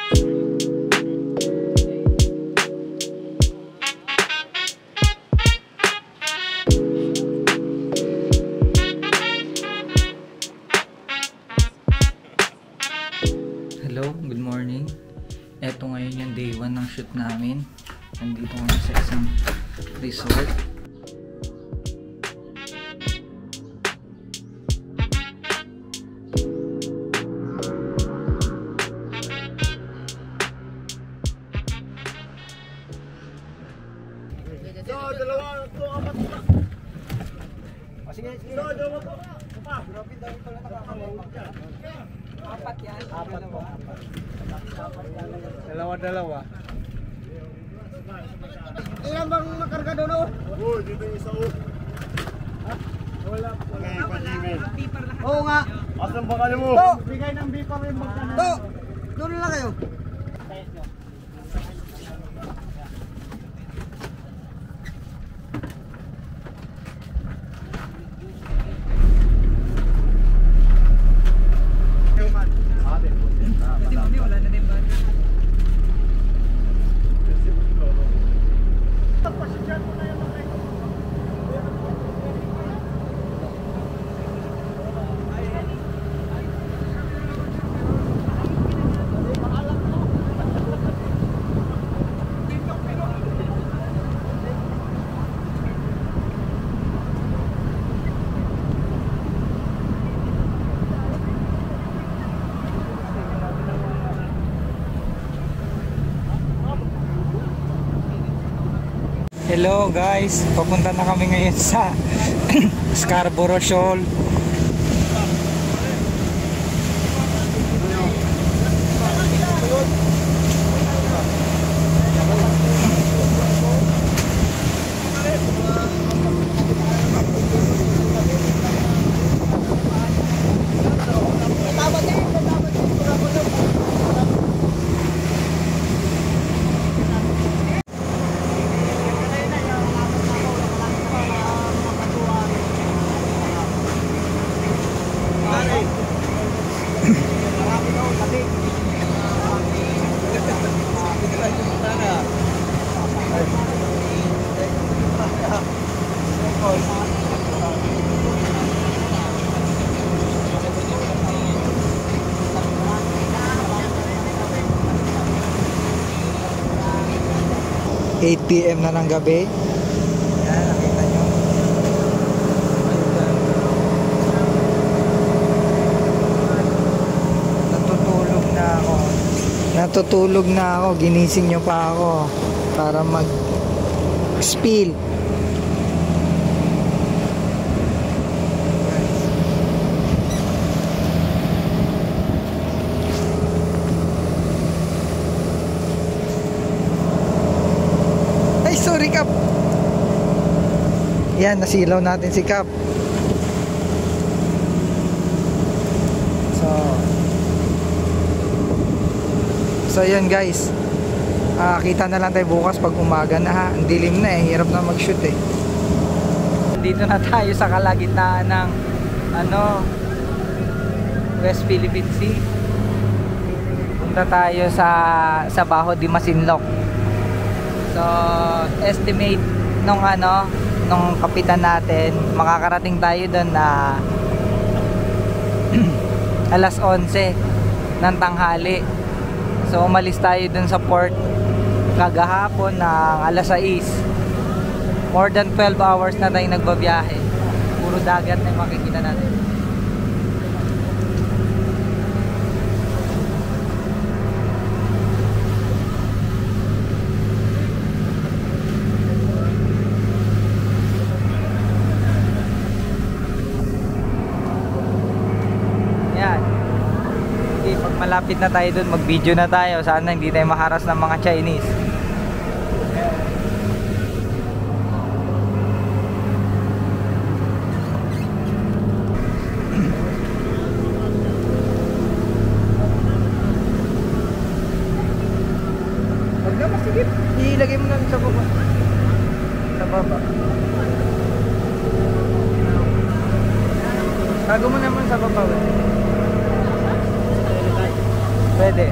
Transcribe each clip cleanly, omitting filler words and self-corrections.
Hello, good morning. Eto ngayon yung day 1 ng shoot namin. Nandito ngayon sa isang resort. Apat yan. Apat po. Dalawa-dalawa. Ilan bang makarga doon o? Oo, dito yung isa o. Wala. Okay, pa-Gmail. Oo nga. Asan ba kayo mo? To! Bigay ng bipar yung magkano. To! Doon lang kayo. Kasi mami wala na din ba? Pasensyan mo na yung mga ito. Hello guys, papunta na kami ngayon sa Scarborough Shoal. PM na ng gabi. Yan, nakita nyo. Natutulog na ako. Natutulog na ako. Ginising nyo pa ako para mag-spill. Sorry Kap. Yan, nasilaw natin si Kap. So yun guys, kita na lang tayo bukas pag umaga na ha. Ang dilim na eh, hirap na mag shoot eh. Dito na tayo sa kalagitnaan ng West Philippine Sea. Punta tayo sa Baho de Masinloc. So, estimate nung kapitan natin, makakarating tayo doon na alas 11 ng tanghali. So, umalis tayo doon sa port kagahapon ng alas 6. More than 12 hours na tayo nagbabiyahe. Puro dagat na makikita natin. Malapit na tayo dun, mag-video na tayo. Sana hindi tayo maharas ng mga Chinese. Huwag na, masigit. Ilagay mo lang sa baba. Sa baba. Tago mo naman sa baba. Pwede.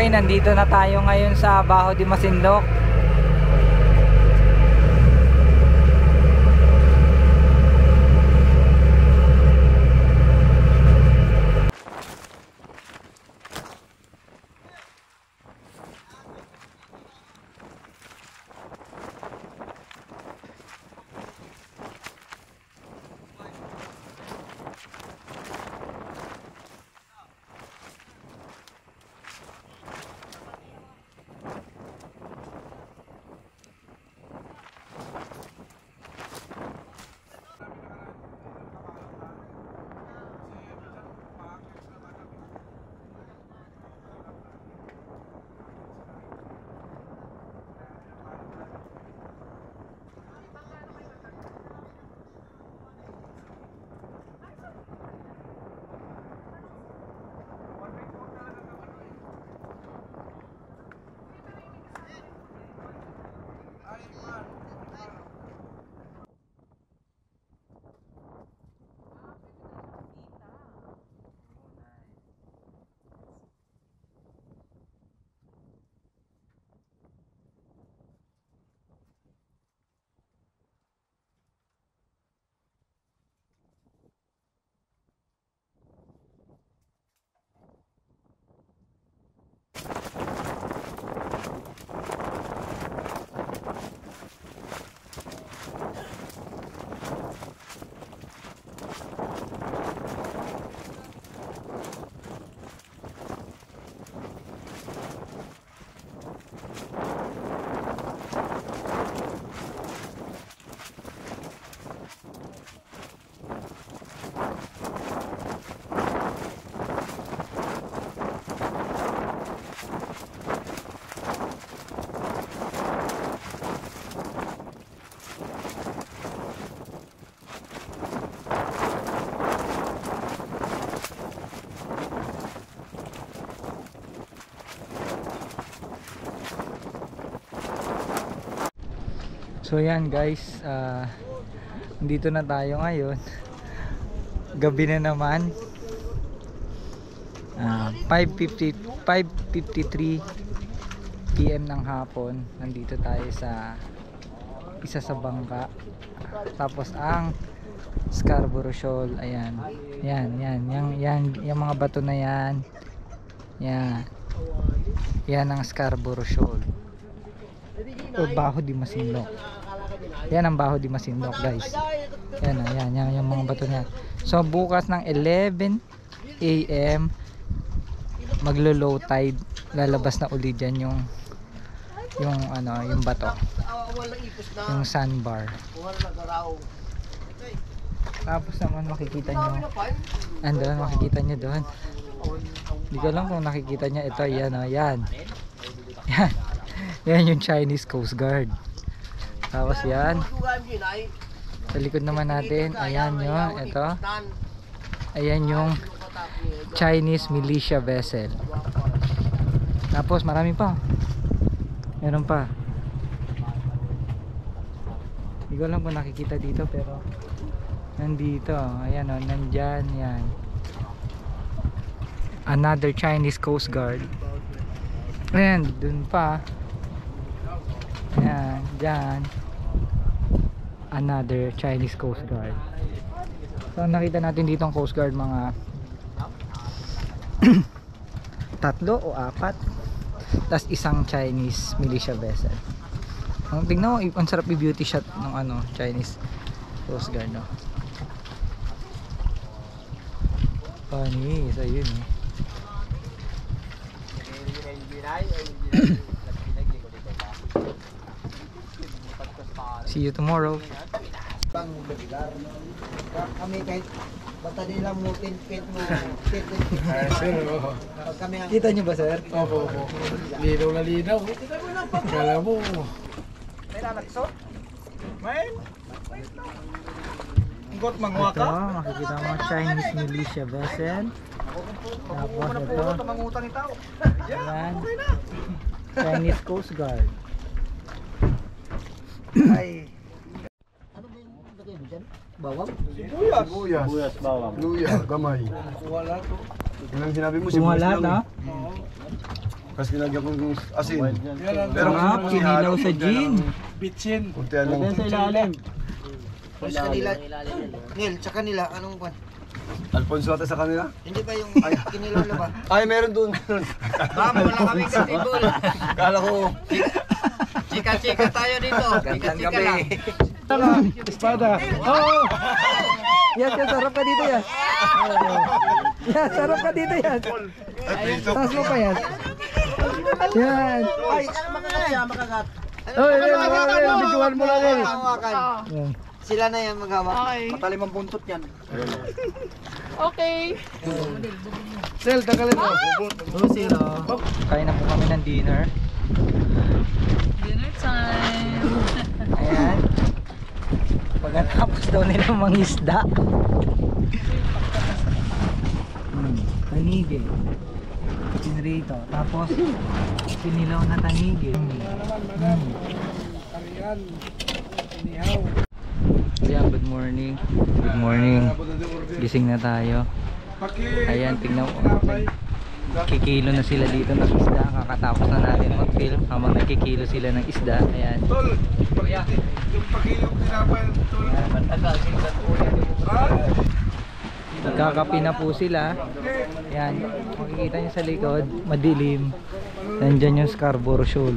Okay, nandito na tayo ngayon sa Baho de Masinloc. So yan guys, dito na tayo ngayon. Gabi na naman. 5:53 PM ng hapon. Nandito tayo sa isa sa bangka. Tapos ang Scarborough Shoal, ayan. Yung mga bato na yan. Yan. Yan ang Scarborough Shoal. O Baho de Masinloc. Yan ang Baho de Masinloc, guys. Yan yung mga bato niya. So bukas ng 11 AM maglo-low tide, lalabas na uli diyan yung bato. Yung sandbar. Tapos naman makikita nyo, andun, makikita nyo doon. Hindi ko alam kung nakikita nyo. Ito, yan yung Chinese Coast Guard. Tapos yan sa likod naman natin, ayan nyo, ito, ayan yung Chinese militia vessel. Tapos marami pa, meron pa. Hindi ko alam kung nakikita dito, pero nandito, ayan o, nandyan, yan. Another Chinese Coast Guard. Ayan, dun pa. Ayan, dyan. Another Chinese Coast Guard. So nakita natin dito ang Coast Guard, mga 3 o 4. Tas isang Chinese militia vessel. Tingnan mo, ang sarap i-beauty shot ng Chinese Coast Guard, no? Panis, ayun eh. See you tomorrow. Kami kahit basta nila mo tinpit mo. Kita nyo ba, sir? Opo. Linaw na linaw. Kala mo. May lalakso? May? Got mangwa Ito, makikita mo Chinese militia vessel. Tapos ito, mangutang ni tao. ayan, Chinese Coast Guard. Ay. Ano ba yung lagay mo dyan? Bawang? Buyas, bawang. Luya, gamay. Wala to. Yung sinabi mo, Bunga lahat, ha? Kasi nilagyan ko yung asin. Pero kinilaw sa gin. Bitsin. Kuntihan lang. Sa ilalim. Sa kanila, Neil, sa kanila, anong kwan? Alfonso ata sa kanila. Hindi ba yung kinilaw na ba? Ay, meron doon. Mama, wala kaming katibol. Kala ko. Chika-chika tayo dito. Chika-chika lang. Espada. Oo. Yan, sarap ka dito yan. Yan, sarap ka dito yan. Taas mo pa yan. Yan. Ay, makagat. Oy, bituan mo lang eh. Yan. Sila na yan maghawak. Okay. Matalim ang buntot yan. Okay. Sel, tagalin mo. Kain na po kami ng dinner. Dinner time. Ayan. Pagkatapos daw nila mangisda. Tanigi. Pinrito. Tapos pinilaw na tanigi. Kariyan. Inihaw. Ayan, good morning. Good morning. Gising na tayo. Ayan, tingnan mo. Kikilo na sila dito ng isda. Kakatapos na natin mag-film habang nagkikilo sila ng isda. Ayan. Tol, yung pakilong tinapay. Tol. Nagkakapi na po sila. Ayan, makikita nyo sa likod, madilim. Nandyan yung Scarborough Shoal.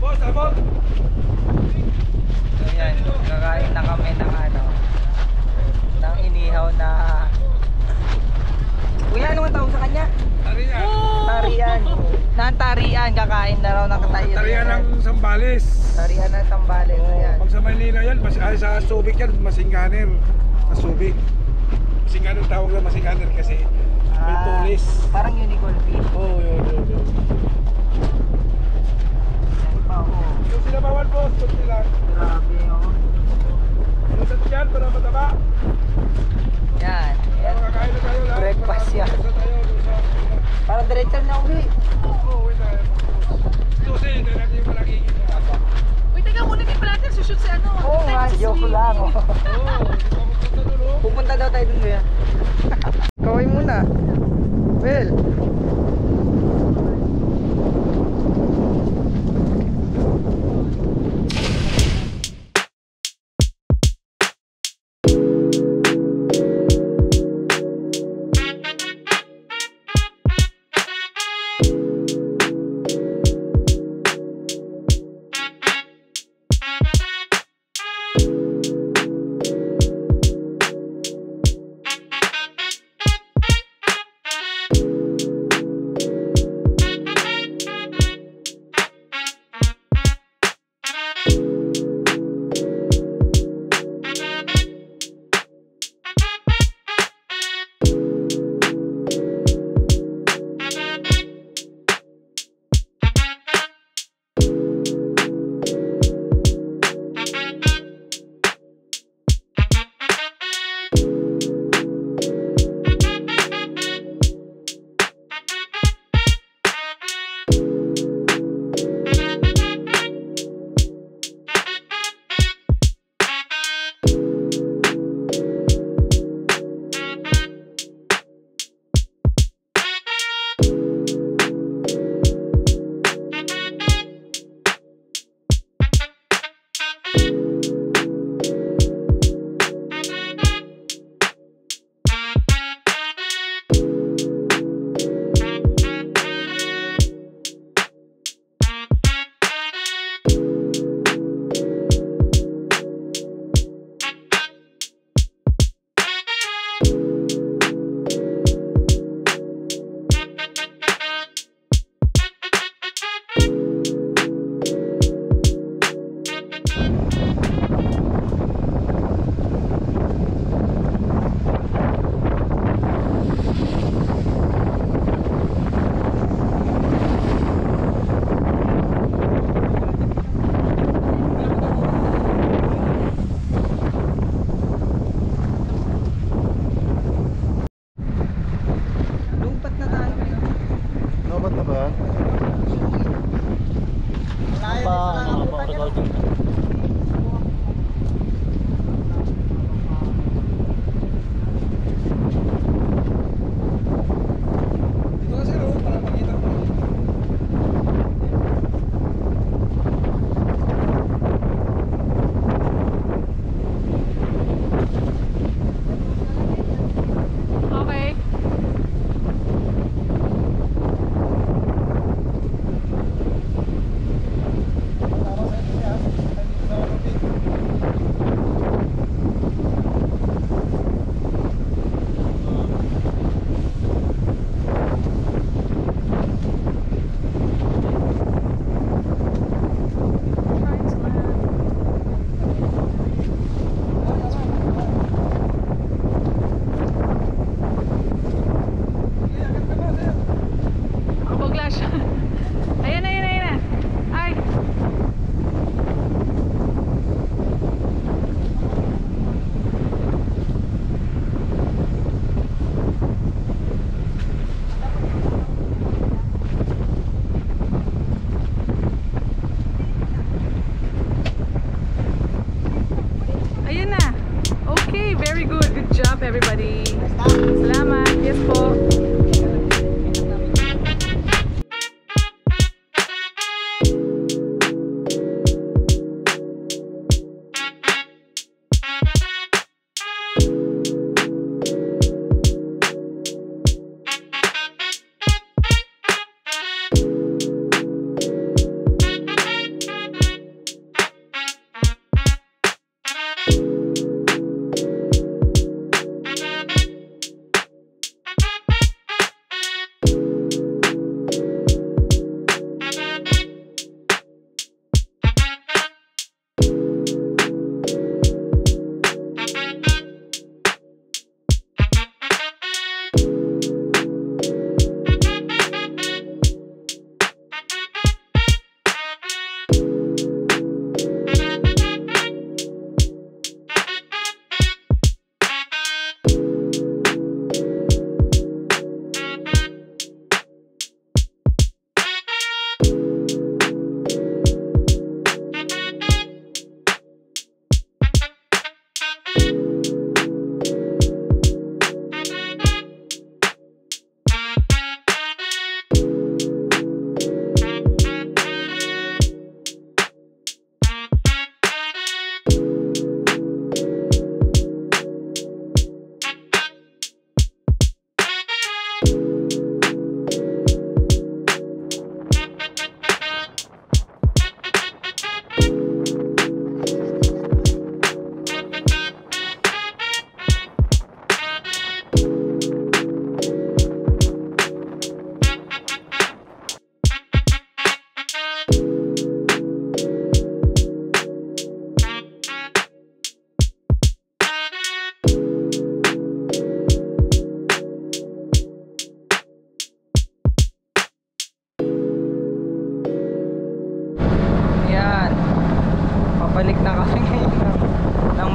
Boss, abot. So yan, kakain na kami ng ng inihaw na kuya, ano ang tawag sa kanya? Tariyan. Tarian. Tarian, kakain na raw ng tarian. Tariyan ng Sambales. Tarian ng Sambales. Ayan. Pag sa Manila yan, ay sa Subic yan, Masinganer. Sa Subic. Masinganer tawag lang Masinganer kasi may tulis. Parang unicorn fish. Oo, yun. Yan pa, oh. Yung sila bawal boss, kung sila. Grabe, oh. Yung sa tiyan para mataba. Yan. Yan. Kakain na tayo lahat. Breakfast yan. Sa tayo, sa... Para diretso na uwi. Oo, wait tayo. Tusi, hindi natin yung malaki. Wait, teka muna kayo pala natin sushoot si ano. Oo nga, joke lang, oh. Pupunta daw tayo dun, kuya. Kaway muna. Well.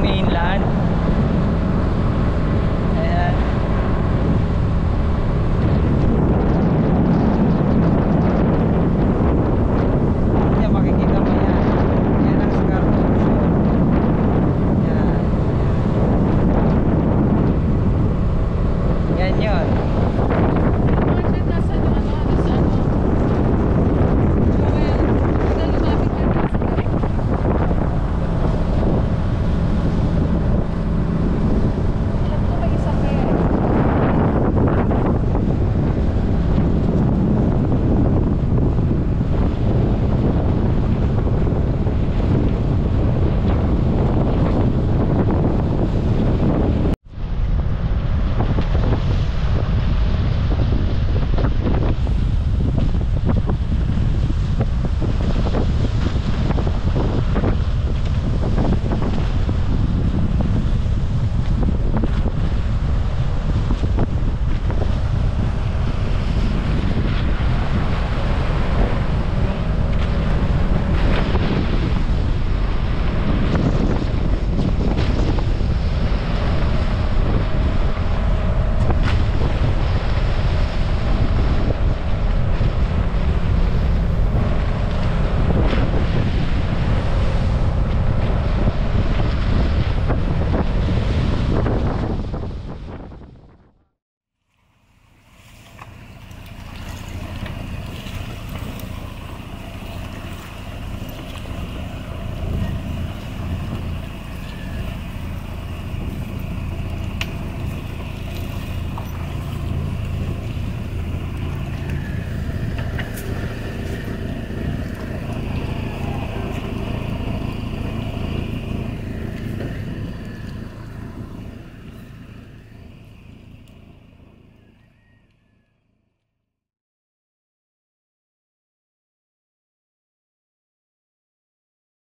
mainland.